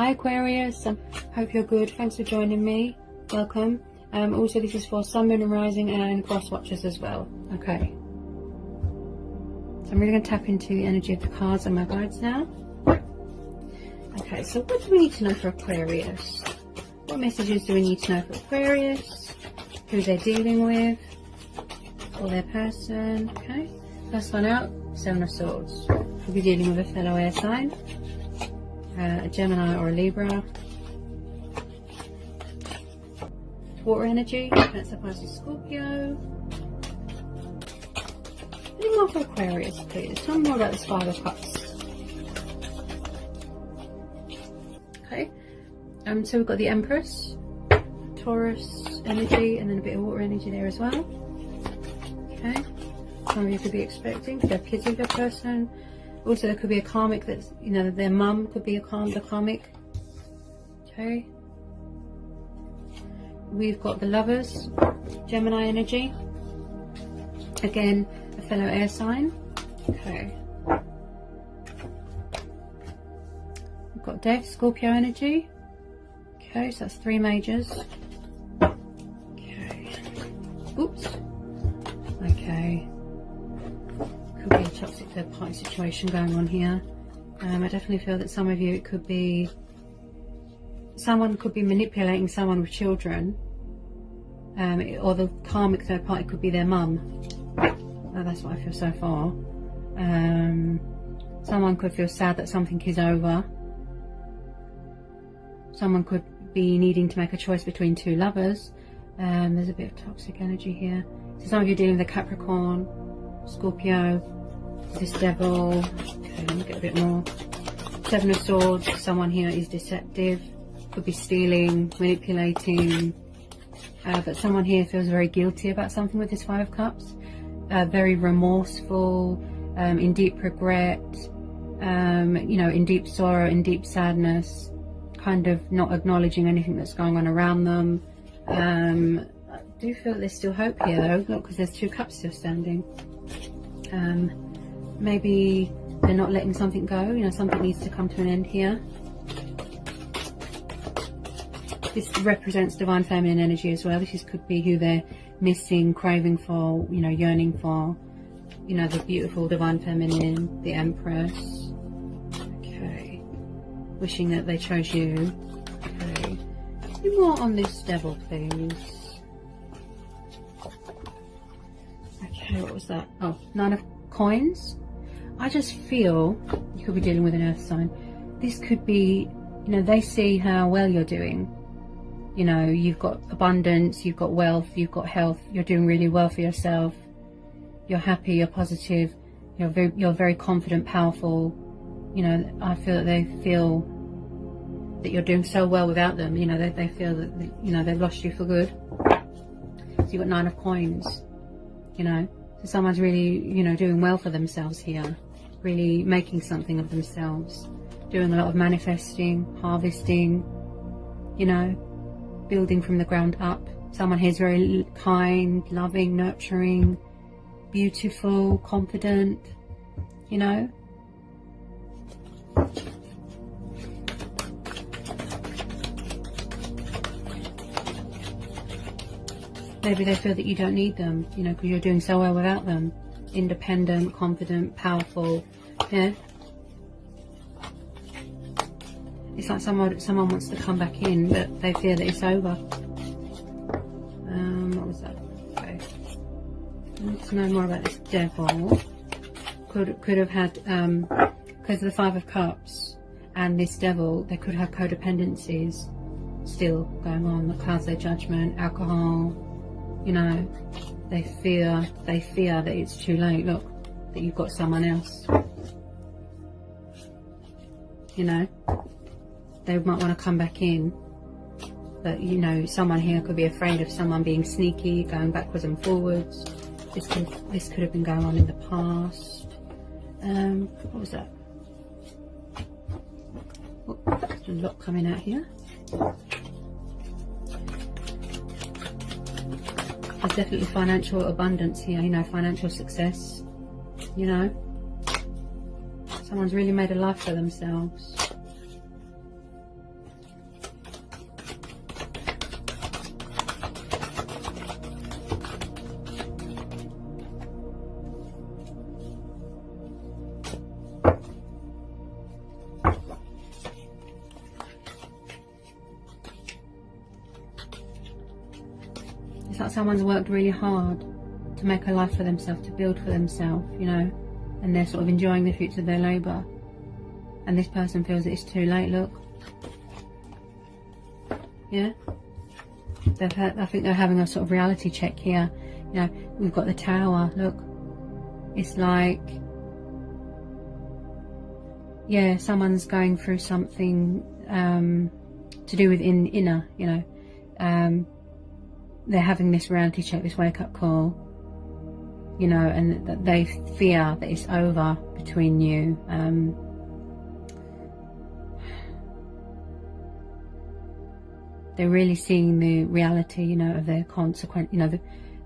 Hi Aquarius, hope you're good. Thanks for joining me. Welcome. Also, this is for Sun, Moon and Rising and cross watchers as well. Okay. So I'm really going to tap into the energy of the cards and my guides now. Okay, so what do we need to know for Aquarius? What messages do we need to know for Aquarius? Who they're dealing with? Or their person? Okay. First one out, Seven of Swords. We'll be dealing with a fellow air sign. A Gemini or a Libra. Water energy, that's a Pisces, Scorpio. Any more for Aquarius, please? Tell me more about this Five of Cups. Okay, so we've got the Empress, Taurus energy, and then a bit of water energy there as well. Okay, some of you could be expecting, could have kids with your person. Also, there could be a karmic that's, you know, their mum could be the karmic. Okay. We've got the Lovers, Gemini energy. Again, a fellow air sign. Okay. We've got Death, Scorpio energy. Okay, so that's three majors. Okay. Oops. Okay. Could be a toxic third party situation going on here. I definitely feel that some of you, it could be someone could be manipulating someone with children, or the karmic third party could be their mum. That's what I feel so far. Someone could feel sad that something is over. Someone could be needing to make a choice between two lovers. There's a bit of toxic energy here. So some of you are dealing with a Capricorn, Scorpio, this Devil. Okay, let me get a bit more. Seven of Swords. Someone here is deceptive, could be stealing, manipulating, but someone here feels very guilty about something with this Five of Cups. Very remorseful, in deep regret, you know, in deep sorrow, in deep sadness, kind of not acknowledging anything that's going on around them. I do feel that there's still hope here though, look, because there's two cups still standing. Maybe they're not letting something go, you know, something needs to come to an end here. This represents divine feminine energy as well. This could be who they're missing, craving for, you know, yearning for, you know, the beautiful divine feminine, the Empress. Okay, wishing that they chose you. Okay, any more on this Devil, please? Okay, what was that? Oh, Nine of Coins. I just feel you could be dealing with an earth sign. This could be, you know, they see how well you're doing. You know, you've got abundance, you've got wealth, you've got health, you're doing really well for yourself, you're happy, you're positive, you're very confident, powerful. You know, I feel that they feel that you're doing so well without them. You know, they feel that, you know, they've lost you for good. So you've got Nine of Coins, you know, so someone's really, you know, doing well for themselves here, really making something of themselves, doing a lot of manifesting, harvesting, you know, building from the ground up. Someone here is very kind, loving, nurturing, beautiful, confident, you know. Maybe they feel that you don't need them, you know, because you're doing so well without them. Independent, confident, powerful, yeah. It's like someone wants to come back in, but they fear that it's over. What was that? Okay. I need to know more about this Devil. Could have had, because of the Five of Cups and this Devil, they could have codependencies still going on. The clouds their judgment, alcohol, you know. They fear that it's too late. Look, that you've got someone else. You know. They might want to come back in, but you know, someone here could be afraid of someone being sneaky, going backwards and forwards. This could have been going on in the past. What was that? Oh, there's a lot coming out here. There's definitely financial abundance here, you know, financial success, you know. Someone's really made a life for themselves. like someone's worked really hard to make a life for themselves, to build for themselves, you know, and they're sort of enjoying the fruits of their labour. And this person feels that it's too late, look. Yeah? I think they're having a sort of reality check here. You know, we've got the Tower, look. It's like, yeah, someone's going through something to do with inner, you know. They're having this reality check, this wake-up call, you know, and that they fear that it's over between you. They're really seeing the reality, you know, of their consequence, you know,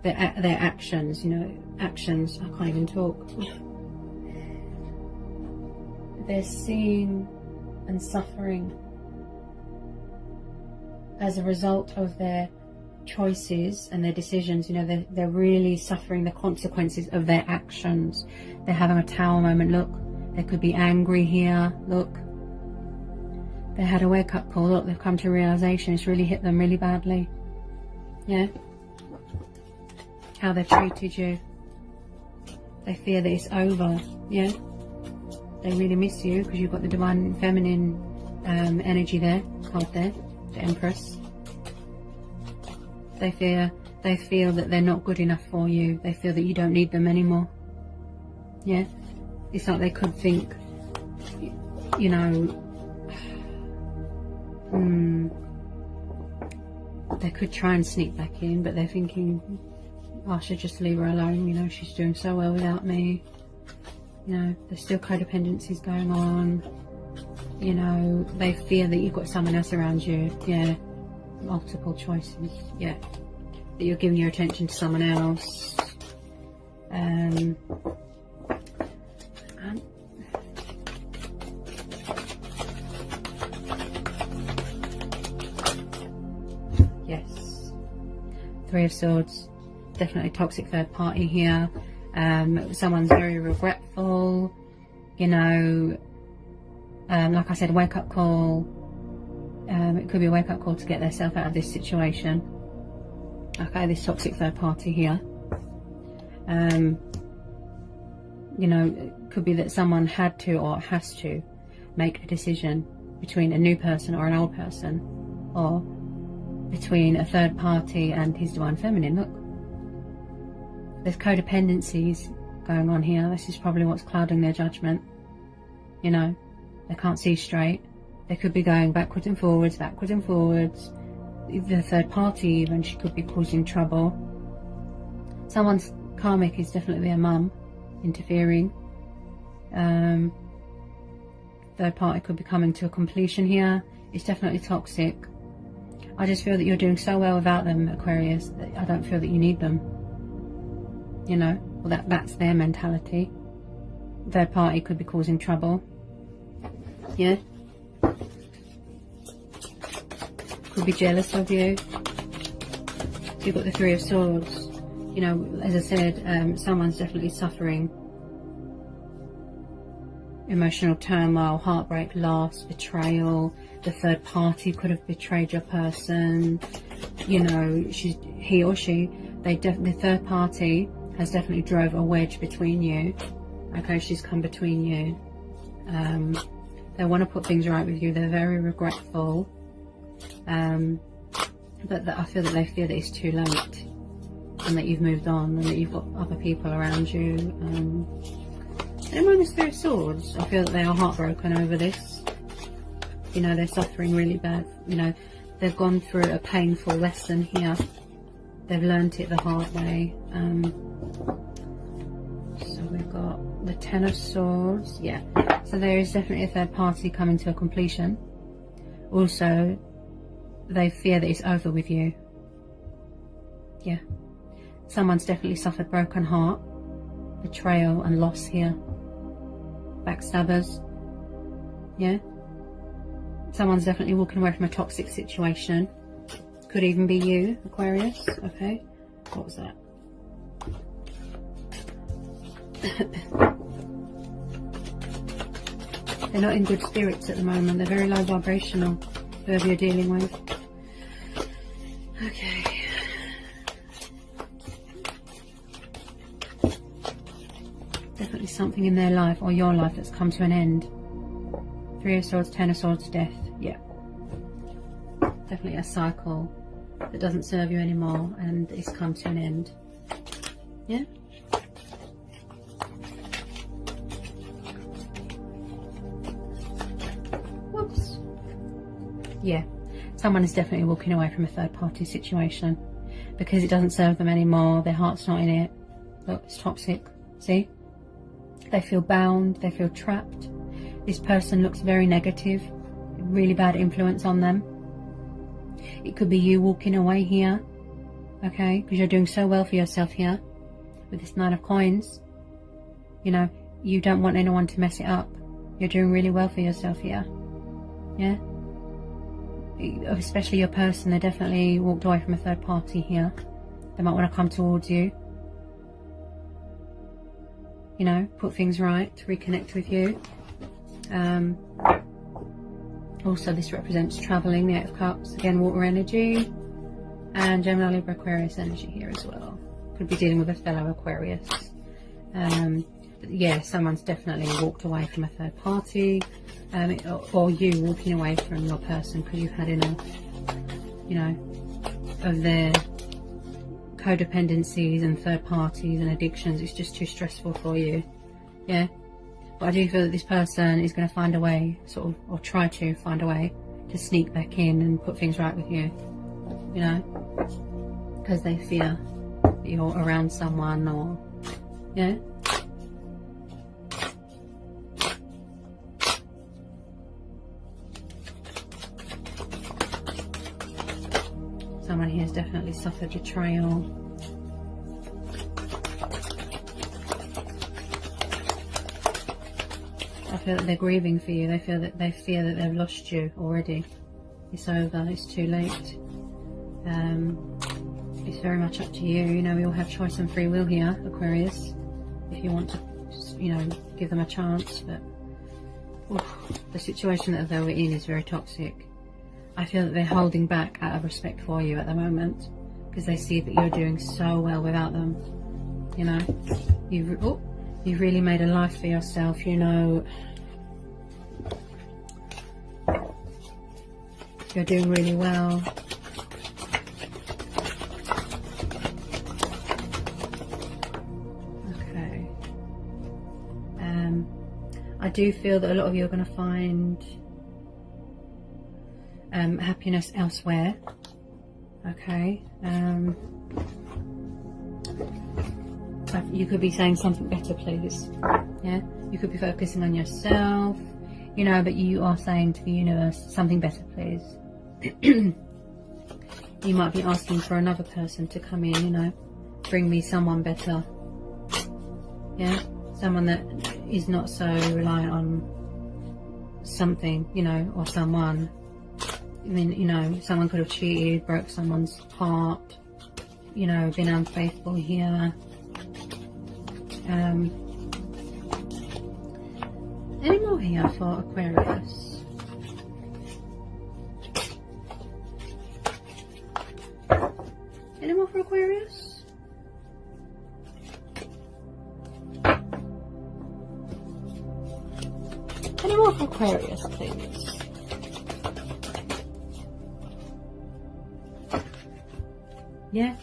their actions, you know, actions. I can't even talk. They're seeing and suffering as a result of their choices and their decisions. You know, they're really suffering the consequences of their actions. They're having a Tower moment, look. They could be angry here, look. They had a wake-up call, look, they've come to realisation. It's really hit them really badly. Yeah? How they've treated you. They fear that it's over. Yeah? They really miss you because you've got the divine feminine energy there, card there, the Empress. They feel that they're not good enough for you. They feel that you don't need them anymore. Yeah? It's like they could think, you know, they could try and sneak back in, but they're thinking, oh, I should just leave her alone, you know, she's doing so well without me. You know, there's still codependencies going on. You know, they fear that you've got someone else around you. Yeah, multiple choices. Yeah, that you're giving your attention to someone else. Yes, Three of Swords, definitely toxic third party here. Someone's very regretful, you know, like I said, wake up call. It could be a wake up call to get themselves out of this situation. Okay, this toxic third party here. You know, it could be that someone had to or has to make a decision between a new person or an old person, or between a third party and his divine feminine. Look, there's codependencies going on here. This is probably what's clouding their judgment. You know, they can't see straight. They could be going backwards and forwards, backwards and forwards. The third party even, she could be causing trouble. Someone's karmic is definitely their mum interfering. Third party could be coming to a completion here. It's definitely toxic. I just feel that you're doing so well without them, Aquarius, that I don't feel that you need them. You know, well, that's their mentality. Third party could be causing trouble. Yeah? Could be jealous of you. So you've got the Three of Swords. You know, as I said, someone's definitely suffering emotional turmoil, heartbreak, loss, betrayal. The third party could have betrayed your person. You know, he or she, the third party has definitely drove a wedge between you. Okay, she's come between you. They want to put things right with you. They're very regretful. But I feel that they feel that it's too late, and that you've moved on, and that you've got other people around you. And when the Three of Swords, I feel that they are heartbroken over this. You know, they're suffering really bad. You know, they've gone through a painful lesson here. They've learnt it the hard way. So we've got the Ten of Swords. Yeah. So there is definitely a third party coming to a completion. Also, they fear that it's over with you. Yeah. Someone's definitely suffered broken heart, betrayal and loss here. Backstabbers. Yeah. Someone's definitely walking away from a toxic situation. Could even be you, Aquarius. Okay. What was that? They're not in good spirits at the moment. They're very low vibrational, whoever you're dealing with. Okay. Definitely something in their life or your life that's come to an end. 3 of Swords, 10 of Swords, Death. Yeah. Definitely a cycle that doesn't serve you anymore and it's come to an end. Yeah. Whoops. Yeah. Someone is definitely walking away from a third party situation because it doesn't serve them anymore. Their heart's not in it. Look, it's toxic. See? They feel bound. They feel trapped. This person looks very negative. Really bad influence on them. It could be you walking away here. Okay? Because you're doing so well for yourself here. With this Nine of Coins. You know, you don't want anyone to mess it up. You're doing really well for yourself here. Yeah? Especially your person, they definitely walked away from a third party here. They might want to come towards you. You know, put things right, reconnect with you. Also, this represents travelling, the Eight of Cups. Again, water energy. And Gemini, Libra, Aquarius energy here as well. Could be dealing with a fellow Aquarius. Yeah, someone's definitely walked away from a third party. Or you walking away from your person because you've had enough, you know, of their codependencies and third parties and addictions. It's just too stressful for you. Yeah. But I do feel that this person is going to find a way, sort of, or try to find a way to sneak back in and put things right with you, you know, because they fear that you're around someone or, yeah. Someone here has definitely suffered betrayal. I feel that they're grieving for you. They feel that they fear that they've lost you already. It's over. It's too late. It's very much up to you. You know, we all have choice and free will here, Aquarius. If you want to, you know, give them a chance. But the situation that they're in is very toxic. I feel that they're holding back out of respect for you at the moment because they see that you're doing so well without them. You know, you've really made a life for yourself. You know, you're doing really well. Okay. I do feel that a lot of you are going to find happiness elsewhere. Okay. You could be saying something better, please. Yeah. You could be focusing on yourself, you know, but you are saying to the universe something better, please. You might be asking for another person to come in, you know, bring me someone better. Yeah. Someone that is not so reliant on something, you know, or someone. I mean, you know, someone could have cheated, broke someone's heart, you know, been unfaithful here. Any more here for Aquarius? Any more for Aquarius? Any more for Aquarius, please? Yeah.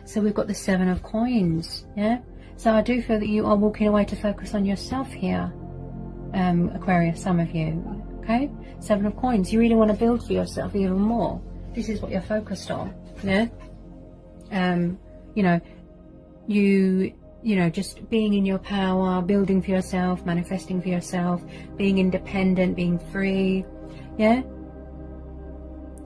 So we've got the Seven of Coins. Yeah. So I do feel that you are walking away to focus on yourself here, Aquarius, some of you. Okay. Seven of Coins. You really want to build for yourself even more. This is what you're focused on. Yeah. You know, you know, just being in your power, building for yourself, manifesting for yourself, being independent, being free. Yeah.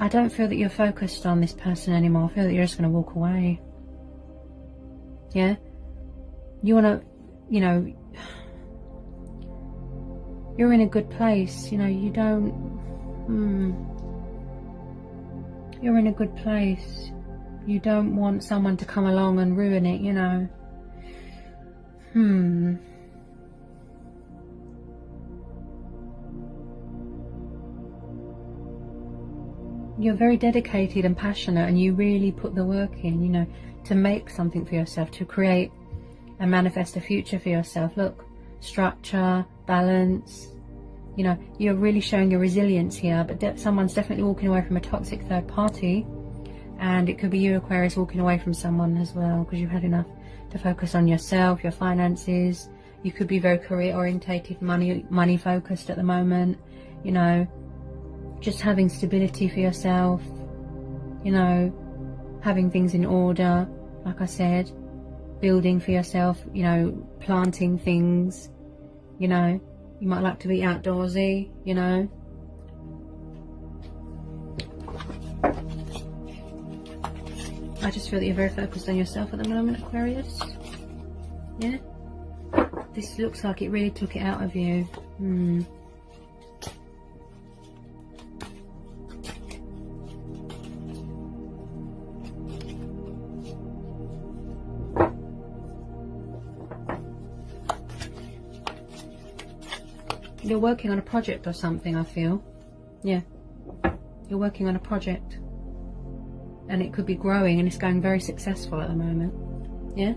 I don't feel that you're focused on this person anymore. I feel that you're just going to walk away. Yeah? You want to, you know, you're in a good place. You know, you don't, you're in a good place. You don't want someone to come along and ruin it, you know. You're very dedicated and passionate, and you really put the work in, you know, to make something for yourself, to create and manifest a future for yourself. Look, structure, balance. You know, you're really showing your resilience here, but someone's definitely walking away from a toxic third party. And it could be you, Aquarius, walking away from someone as well, because you've had enough to focus on yourself, your finances. You could be very career orientated, money focused at the moment. You know, just having stability for yourself. You know, having things in order, like I said, building for yourself. You know, planting things. You know, you might like to be outdoorsy. You know. I just feel that you're very focused on yourself at the moment, Aquarius. Yeah? This looks like it really took it out of you. You're working on a project or something, I feel. Yeah. You're working on a project. And it could be growing, and it's going very successful at the moment. Yeah?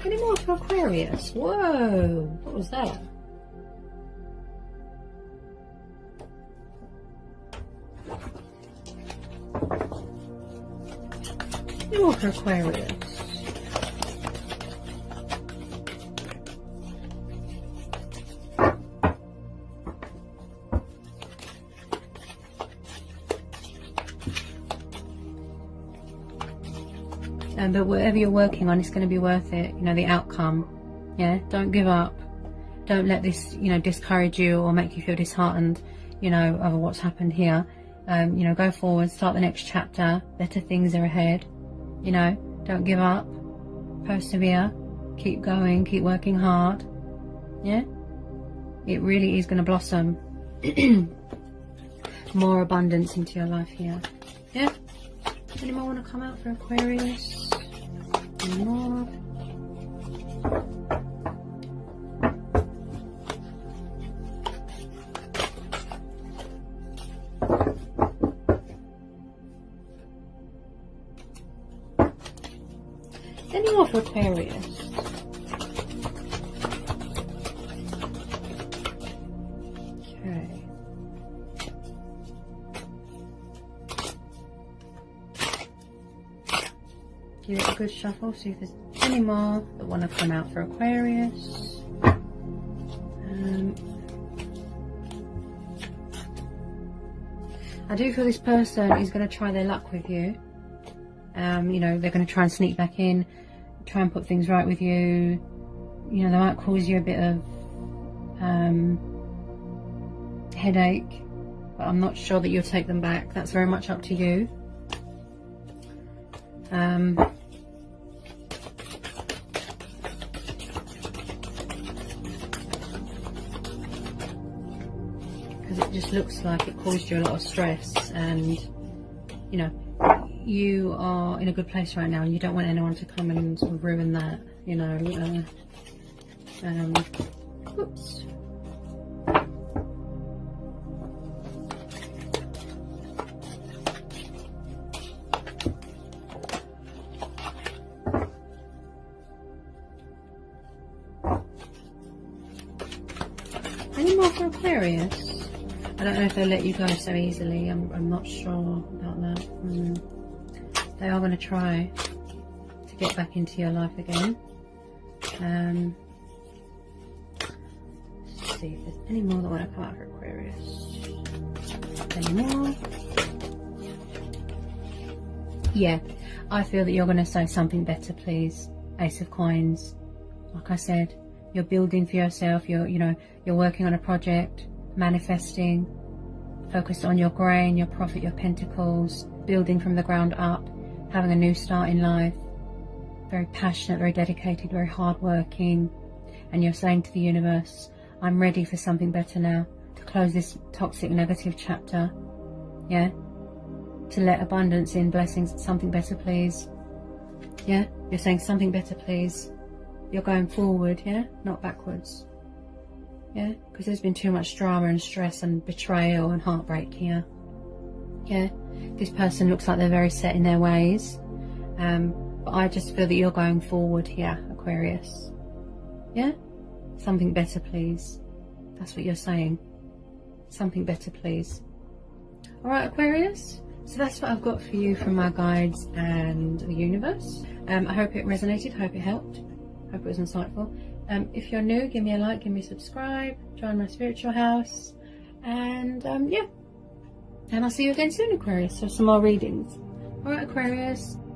Any more for Aquarius? Whoa! What was that? Any more for Aquarius? But whatever you're working on, it's going to be worth it. You know, the outcome. Yeah, don't give up. Don't let this, you know, discourage you or make you feel disheartened, you know, over what's happened here. You know, go forward, start the next chapter. Better things are ahead. You know, don't give up. Persevere. Keep going. Keep working hard. Yeah, it really is going to blossom. More abundance into your life here. Yeah. Anyone want to come out for Aquarius? Any more? Any more for Aquarius? Okay. Give it a good shuffle, see if there's any more that want to come out for Aquarius. I do feel this person is going to try their luck with you. You know, they're going to try and sneak back in, try and put things right with you. You know, they might cause you a bit of headache, but I'm not sure that you'll take them back. That's very much up to you. Because it just looks like it caused you a lot of stress, and you know, you are in a good place right now, and you don't want anyone to come and sort of ruin that, you know. Oops. Any more for Aquarius? I don't know if they'll let you go so easily. I'm not sure about that. They are going to try to get back into your life again. Let's see if there's any more that want to come out for Aquarius. Any more? Yeah, I feel that you're going to say something better, please. Ace of Coins. Like I said, you're building for yourself. You're working on a project, manifesting, focused on your grain, your profit, your pentacles, building from the ground up, having a new start in life. Very passionate, very dedicated, very hardworking. And you're saying to the universe, I'm ready for something better now, to close this toxic, negative chapter. Yeah? To let abundance in, blessings, something better, please. Yeah? You're saying something better, please. You're going forward, yeah? Not backwards. Yeah? Because there's been too much drama and stress and betrayal and heartbreak here. Yeah? This person looks like they're very set in their ways. But I just feel that you're going forward here, Aquarius. Yeah? Something better, please. That's what you're saying. Something better, please. Alright, Aquarius? So that's what I've got for you from my guides and the universe. I hope it resonated, hope it helped, hope it was insightful. If you're new, give me a like, give me a subscribe, join my spiritual house, and yeah. And I'll see you again soon, Aquarius, for some more readings. Alright, Aquarius.